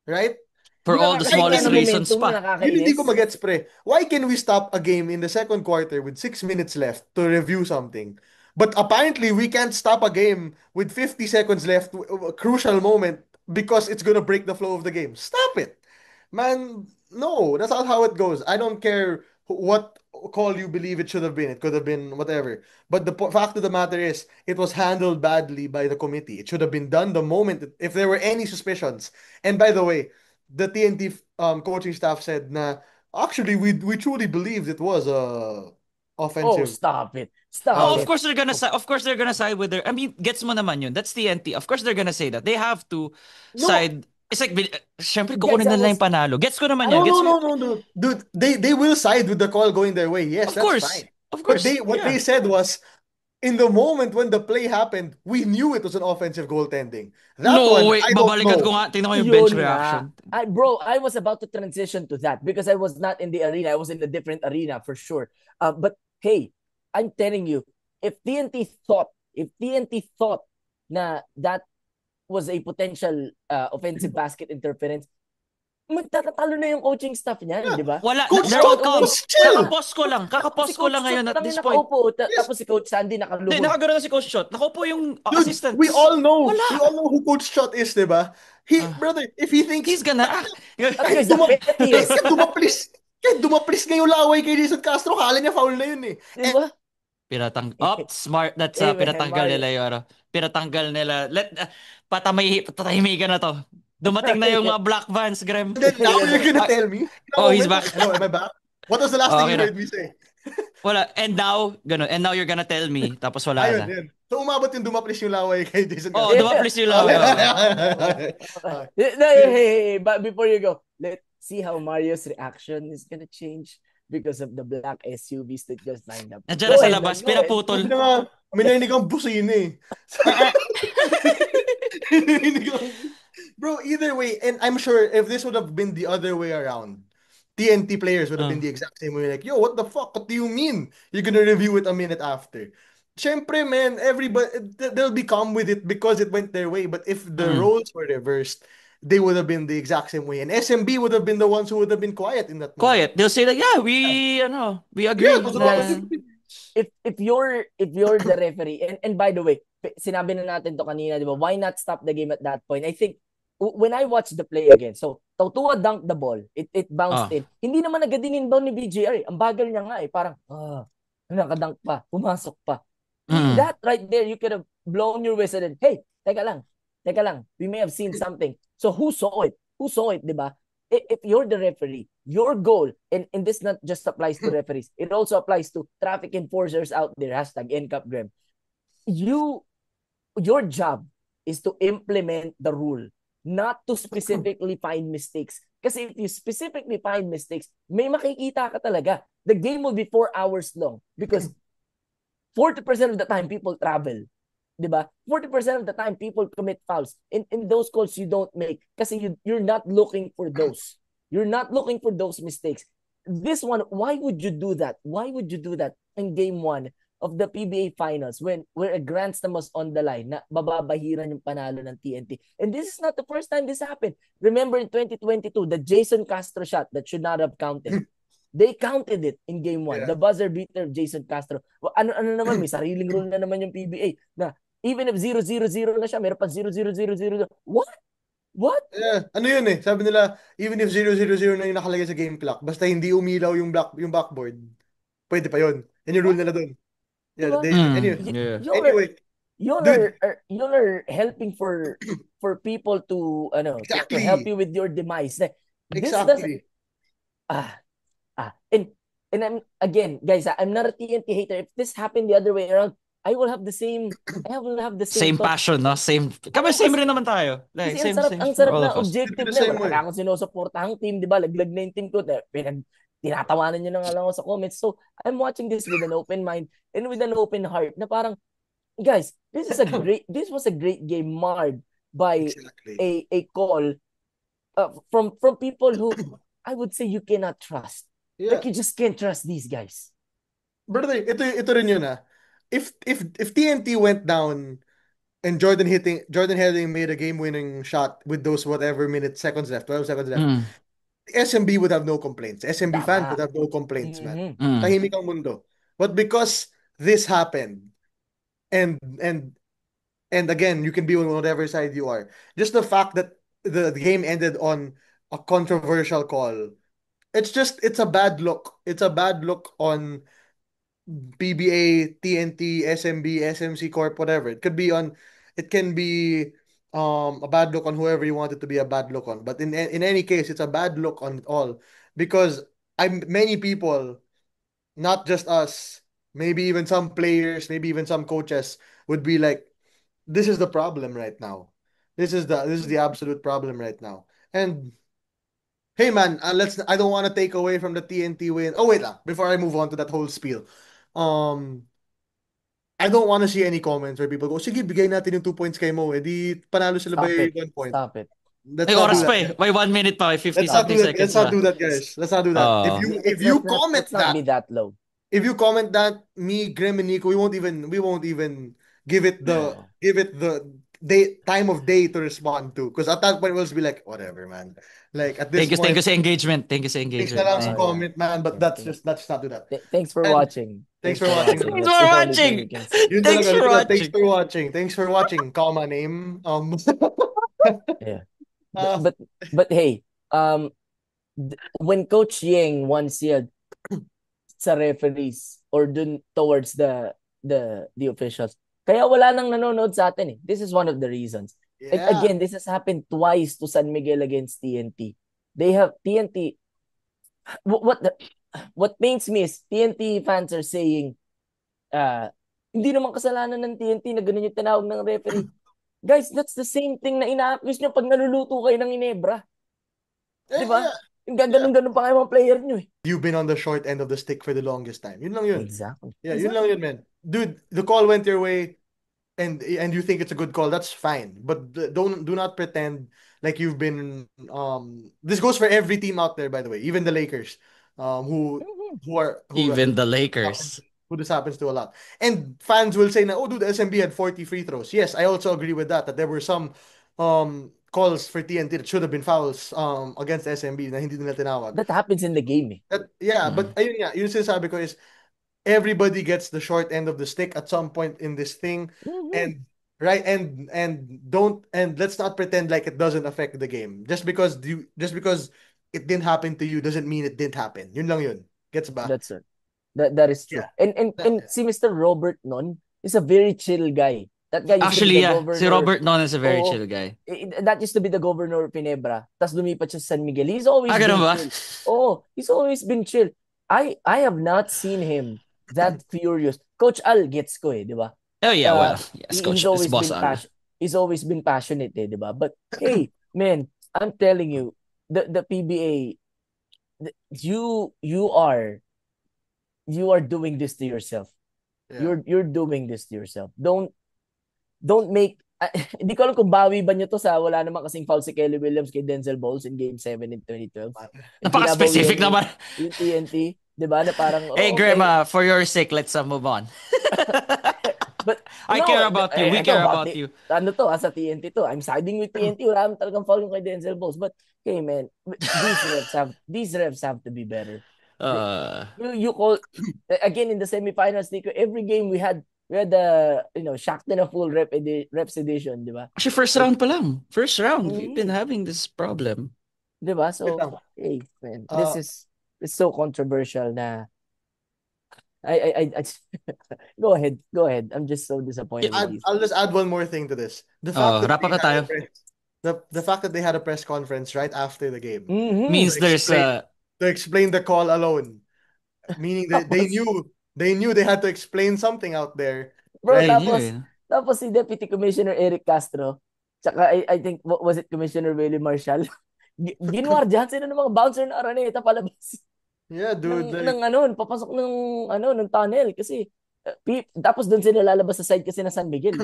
right? For Yung all the Why nakakaya smallest ng can we reasons momentum na pa. Yun hindi ko nakakainis. magets pre. Why can we stop a game in the second quarter with 6 minutes left to review something? But apparently we can't stop a game with 50 seconds left, a crucial moment, because it's gonna break the flow of the game. Stop it. Man, no, that's not how it goes. I don't care what call you believe it should have been. It could have been whatever. But the fact of the matter is, it was handled badly by the committee. It should have been done the moment if there were any suspicions. And by the way, the TNT coaching staff said na actually we truly believed it was Oh, offensive stop it. Oh, Stop foul. of it. course they're gonna side. Of course they're gonna side with their. I mean, gets mo naman yun. That's TNT. Of course they're gonna say that. They have to No, side. It's like, syempre Guys, kukunin I nila yung was panalo. Gets ko naman no, yan. Gets no, ko. no, no, no, dude. They will side with the call going their way. Yes, Of that's course. fine. Of But course. what Yeah. they said was, in the moment when the play happened, we knew it was an offensive goaltending. That No one, way. I don't Babalikan ko know. nga. Tingnan ko yung bench yun nga. reaction. I was about to transition to that because I was not in the arena. I was in a different arena for sure. But hey, I'm telling you, if TNT thought na that was a potential offensive basket interference, magtatatalo na yung coaching staff niyan, Yeah, di ba? Wala. Coach They're all Todd calm. was chill. Kakapos ko lang. Si Kakapos ko Coach lang Chot ngayon lang at yung this point. nakaupo, Yes, tapos si Coach Sandy Hindi, nakalubog. nakagano na si Coach Shot. Nakaupo yung dude, we assistants. all know. Wala. We all know who Coach Shot is, diba? Ah, Brother, if he thinks, he's gonna act. That kahit, guy's the pettiest, kahit dumaplis nga yung laway kay Jason Castro, kala niya foul na yun eh. di ba? Smart. That's Hey, man, pinatanggal Mario. nila yung ano. Pinatanggal nila. Patahimikan na to. Dumating na yung mga Black Vans, Graham. And then now Yan you're na. gonna Ah, tell me, in a oh, he's moment, back. hello, am I back? What was the last Oh, thing okay you na. heard me say? Wala. And now, ganun. And now you're gonna tell me. Tapos wala Ayun, na. yun. So umabot yung dumaplis yung laway kay Jason Oh, Castro. Yeah. dumaplis yung Okay. laway. Oh. Okay. No, hey, but before you go, let's see how Mario's reaction is gonna change because of the black SUVs that just lined up. Nandiyan Go na sa ahead, man. labas. Go ahead. Sabi Pinaputol. na nga, may narinig kang busina eh. Narinig kang- Bro, either way, and I'm sure if this would have been the other way around, TNT players would have been Oh. the exact same way. Like, yo, what the fuck? What do you mean? You're gonna review it a minute after. Siyempre, man, everybody, they'll be calm with it because it went their way. But if the Mm. roles were reversed, they would have been the exact same way. And SMB would have been the ones who would have been quiet in that moment. Quiet. They'll say like, yeah, Yeah. we Yeah, agree it was an na. offensive. If you're the referee, and by the way, sinabi na natin to kanina, di ba? Why not stop the game at that point? I think when I watched the play again, so Tautua dunked the ball, it bounced Oh. in. Hindi naman agad in-inbound ni BJR. Ang bagal niya nga eh, parang nakadunk pa, pumasok pa. Mm. That right there, you could have blown your whistle and, hey, teka lang, we may have seen something. So who saw it? Di ba? If you're the referee, your goal, and this not just applies to referees, it also applies to traffic enforcers out there, #NCAP Graham. Your job is to implement the rule, not to specifically find mistakes. Kasi if you specifically find mistakes, may makikita ka talaga. The game will be 4 hours long because 40% of the time people travel. Diba? 40% of the time people commit fouls. In those calls you don't make kasi you're not looking for those. You're not looking for those mistakes. This one, why would you do that? Why would you do that in game 1 of the PBA finals when where a grand slam was on the line na bababahiran yung panalo ng TNT? And this is not the first time this happened. Remember in 2022, the Jason Castro shot that should not have counted. They counted it in game 1. Yeah. The buzzer beater of Jason Castro. Ano naman, may sariling rule na naman yung PBA na even if 0-0-0 na siya, meron pa 0-0-0-0. What? Yeah, ano yun eh. Sabi nila, even if 0-0-0 na yung nakalagay sa game clock, basta hindi umilaw yung backboard, pwede pa yun. Yan yung rule nila dun. Yeah, Diba? anyway, Yeah. anyway, Y'all dude, are helping for people to to help exactly. you with your demise. This doesn't Exactly. and I'm again, guys, I'm not a TNT hater. If this happened the other way around, I will have the same Same thought. passion, no? Same. Kami, same rin naman tayo. Like, Kasi same ang for sarap all na of us. objective The na. same Wala way. na akong sinusuportahang team, di ba? Laglag na yung team ko. Tinatawanan nyo na nga lang ako sa comments. So, I'm watching this with an open mind and with an open heart na parang, guys, this was a great game marred by Exactly. a call from people who I would say you cannot trust. Yeah. Like, you just can't trust these guys. Brother, ito rin yun ah. If TNT went down and Jordan Heading made a game-winning shot with those whatever seconds left, 12 seconds left, Mm. SMB would have no complaints. SMB fans Tama. would have no complaints, man. Mhm. Tahimik ang mundo. But because this happened, and again, you can be on whatever side you are. Just the fact that the game ended on a controversial call it's a bad look. It's a bad look on PBA, TNT, SMB, SMC Corp, whatever. It can be a bad look on whoever you want it to be a bad look on. But in any case, it's a bad look on it all because many people, not just us, maybe even some players, maybe even some coaches would be like, this is the problem right now. This is the absolute problem right now. And hey man, I don't want to take away from the TNT win. Oh wait lang, before I move on to that whole spiel. Um I don't want to see any comments where people go, sige, bigay natin yung 2 points kay Mo. Eh di panalo sila Stop by it. 1 point. Stop it. May Let's not do oras that. pa eh. May 1 minute pa. May 50 Let's not do something that. Let's seconds not pa. do that, guys. Let's not do that. If Oh. you if you comment Let's not that, be that low. if you comment that, me, Graham, and Nico, we won't even give it the No. day time of day to respond to. Because at that point we'll just be like, whatever, man. Like at this Thank point, you sa engagement. Thank you sa thanks na engagement. lang Man. sa Yeah. comment, man. But Yeah, let's not do that. Thanks for And watching. thanks Thanks for for watching. watching. Thanks That's for the only thing watching. we can say. Yun Thanks talaga, for literal, thanks watching. for watching. Thanks for watching, comma name. Yeah. Uh, But hey, when Coach Yang once said sa referees or dun towards the officials, kaya wala nang nanonood sa atin eh. This is one of the reasons. And yeah. again, this has happened twice to San Miguel against TNT. They have TNT. What pains me is TNT fans are saying, hindi naman kasalanan ng TNT na ganun yung tinawag ng referee. Guys, that's the same thing na ina-accuse nyo pag naluluto kayo ng Inebra. Di ba? Yeah. Yung ganun-ganun pa kayo mga player nyo eh. You've been on the short end of the stick for the longest time. Yun lang yun. Exactly. Yeah, yun lang yun, man. Dude, the call went your way and you think it's a good call, that's fine. But do not pretend like you've been this goes for every team out there, by the way, even the Lakers, who Mhm. Even the Lakers. who this happens to a lot. And fans will say na, oh dude, SMB had 40 free throws. Yes, I also agree with that there were some calls for TNT that should have been fouls against SMB na hindi nila tinawag. That happens in the game eh. But ayun nga, yung sinasabi ko is everybody gets the short end of the stick at some point in this thing. Mhm. And right and let's not pretend like it doesn't affect the game. Just because it didn't happen to you doesn't mean it didn't happen. Yun lang yun. Gets ba? That's it. That is true. Yeah. And si Mr. Robert Non is a very chill guy. That guy used Actually, to be the yeah. governor. Si Robert Non is a very Oo. chill guy. That used to be the governor of Ginebra. Tapos lumipat siya sa San Miguel. He's always Ganun been ba? chill. Oh, he's always been chill. I have not seen him that furious. Coach Al gets ko eh, di ba? Oh yeah, well, yes, He's coach, it's always boss been Al. he's always been passionate eh, di ba? But hey, man, I'm telling you, the PBA, you are doing this to yourself. Yeah. You're doing this to yourself. Don't make hindi ko alam kung bawi ba niyo to sa wala naman kasing foul si Kelly Williams kay Denzel Bowles in Game 7 in 2012. Napaka-specific naman. Yung TNT, 'di ba? Na parang Hey, Grandma, for your sake, let's move on. But I care about you. We care about you. Ano to, sa TNT to. I'm siding with TNT. Wala naman talagang foul yung kay Denzel Bowles. But, hey man, these refs have to be better. You call again in the semifinals, Nico, every game we had the Shackton a full reps edition, di ba? Actually, first round pa lang. First round, we've been having this problem. Di ba? So, Wait lang. hey, man, this is it's so controversial na I go ahead. I'm just so disappointed with you. I'll just add one more thing to this. The fact that they had a press conference right after the game Mhm. Means there's to explain the call alone, meaning that they knew they had to explain something out there. Bro, Right? tapos si Deputy Commissioner Eric Castro, tsaka I think, was it Commissioner Willie Marshall? Ginwardyahan sila ng mga bouncer na Araneta palabas. Yeah, dude. Papasok ng tunnel kasi tapos doon sila lalabas sa side kasi na San Miguel.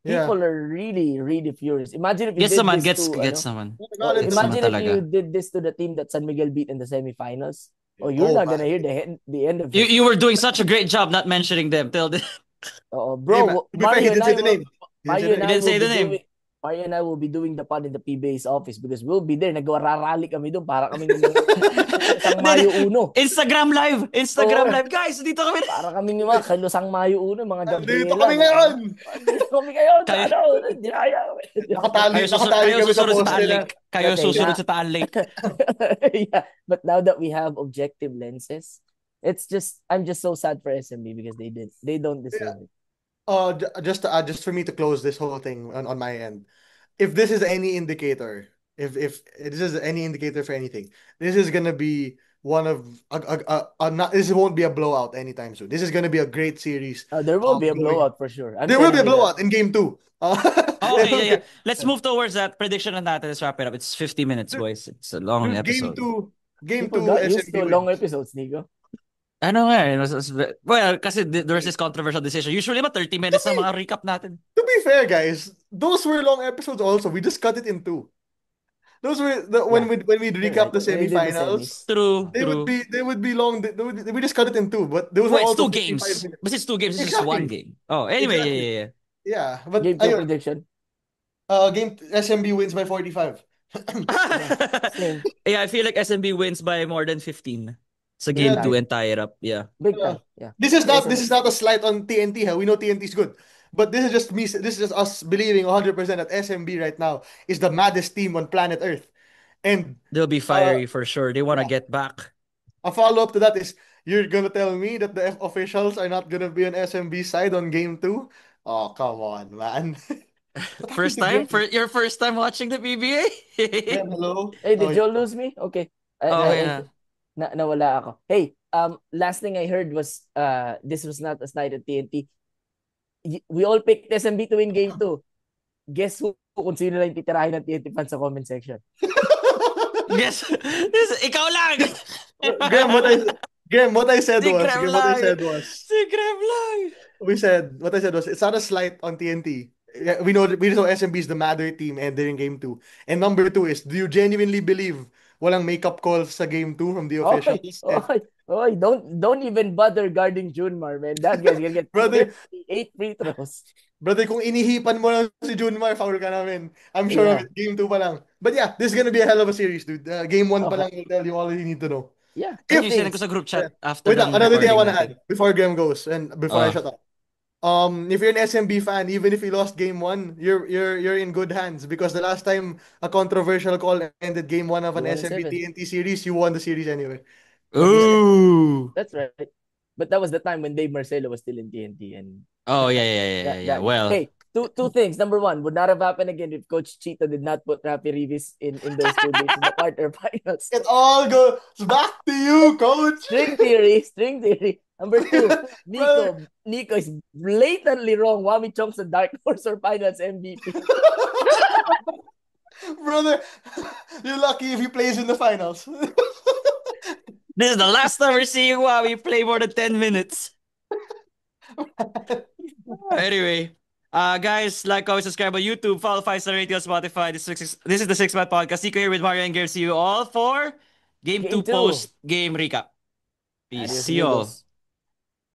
Yeah. People are really, really furious. Imagine if you gets did naman, this gets to naman. imagine naman if you did this to the team that San Miguel beat in the semifinals. You're not gonna hear the end of it. You were doing such a great job not mentioning them till the... Bro, He didn't say the name. He didn't say the name. Mario and I will be doing the pod in the PBA's office because we'll be there. Nagwararally kami doon para kami yung mga Lusang Mayo Uno. Instagram live! Instagram Oo. live! Guys, dito kami! Para kami yung mga Lusang Mayo Uno, mga Andito Gabriela. kami ngayon! Andito kami ngayon! Kayo, Ano? Dinaya. Nakatali kayo kami sa susunod sa poste Taal na. Lake. Kayo Okay, susunod na. sa Taal Lake. Yeah, but now that we have objective lenses, I'm just so sad for SMB because they don't deserve it. Just for me to close this whole thing on my end. If this is any indicator, if this is any indicator for anything, this is gonna be one of not, this won't be a blowout anytime soon. This is gonna be a great series. There will be a Going. blowout for sure. I'm There will be a telling you blowout in game 2. Okay, yeah. Let's move towards that. Prediction na natin. Let's wrap it up. It's 50 minutes, boys. It's a long Dude, episode. Game People 2 got used SMB to long wins. episodes, Nico. Ano nga, well, kasi there was this controversial decision. Usually, 30 minutes na mga recap natin. To be fair, guys, those were long episodes also. We just cut it in 2. Those were when we recap the When we did the semifinals. True. They would be long. We just cut it in 2, but those were Well, it's also 2 games. 55 minutes. But it's 2 games. It's just Exactly. 1 game. Oh, anyway, Exactly. yeah. Yeah, but Game 2 prediction. game SMB wins by 45. Same. Yeah, I feel like SMB wins by more than 15. So Big game 2 time. and tie it up. Yeah. Big time. Yeah. This is not a slight on TNT. We know TNT is good, but this is just me. This is just us believing 100% that SMB right now is the maddest team on planet Earth, and They'll be fiery for sure. They want to get back. a follow up to that is you're gonna tell me that the officials are not gonna be on SMB side on game 2? Oh, come on, man. First time? Your first time watching the PBA? Hello. Hey, did Joe lose me? Okay. Yeah. Nawala ako. Hey, last thing I heard was this was not a slight at TNT. We all picked SMB to win game 2. Guess who kung sino lang titirahin ng TNT fans sa comment section? Guess, ikaw lang! Graham, what I said Si was, Graham Graham, what I lang. said was, Si Graham lang. what I said was, it's not a slight on TNT. We know SMB is the madder team and they're in game 2. And number 2 is, do you genuinely believe walang makeup calls sa game 2 from the officials? Okay, don't even bother guarding Junmar, man. That guy's gonna get Brother, 8 free throws. Brother, kung inihipan mo lang si Junmar, foul ka namin. I'm sure of it, game 2 pa lang. But yeah, this is gonna be a hell of a series, dude. Game 1 pa lang will tell you all you need to know. Yeah. Yung sinend ko sa group chat after Wait, another thing I wanna natin. add before Graham goes and before I shut up. If you're an SMB fan, even if you lost game 1, you're in good hands because the last time a controversial call ended game 1 of an You won SMB 7. TNT series, you won the series anyway. Ooh. That's right. But that was the time when Dave Marcelo was still in TNT and Oh, yeah. Well, hey, two things. Number one, would not have happened again if Coach Chito did not put Rafi Rivis in those 2 days in the quarterfinals. It all goes back to you, coach. String theory. Number 2, Nico is blatantly wrong. Wami Chong's the dark horse or finals MVP. Brother, you're lucky if he plays in the finals. this is the last time we're seeing Wawi play more than 10 minutes. Anyway, guys, like, always, subscribe on YouTube, follow 5-star rating on Spotify. This is the 6 Man Podcast. Nico here with Mario and Gary. See you all for Game 2 Game 2. post game recap. Peace. Adios, See you all. amigos.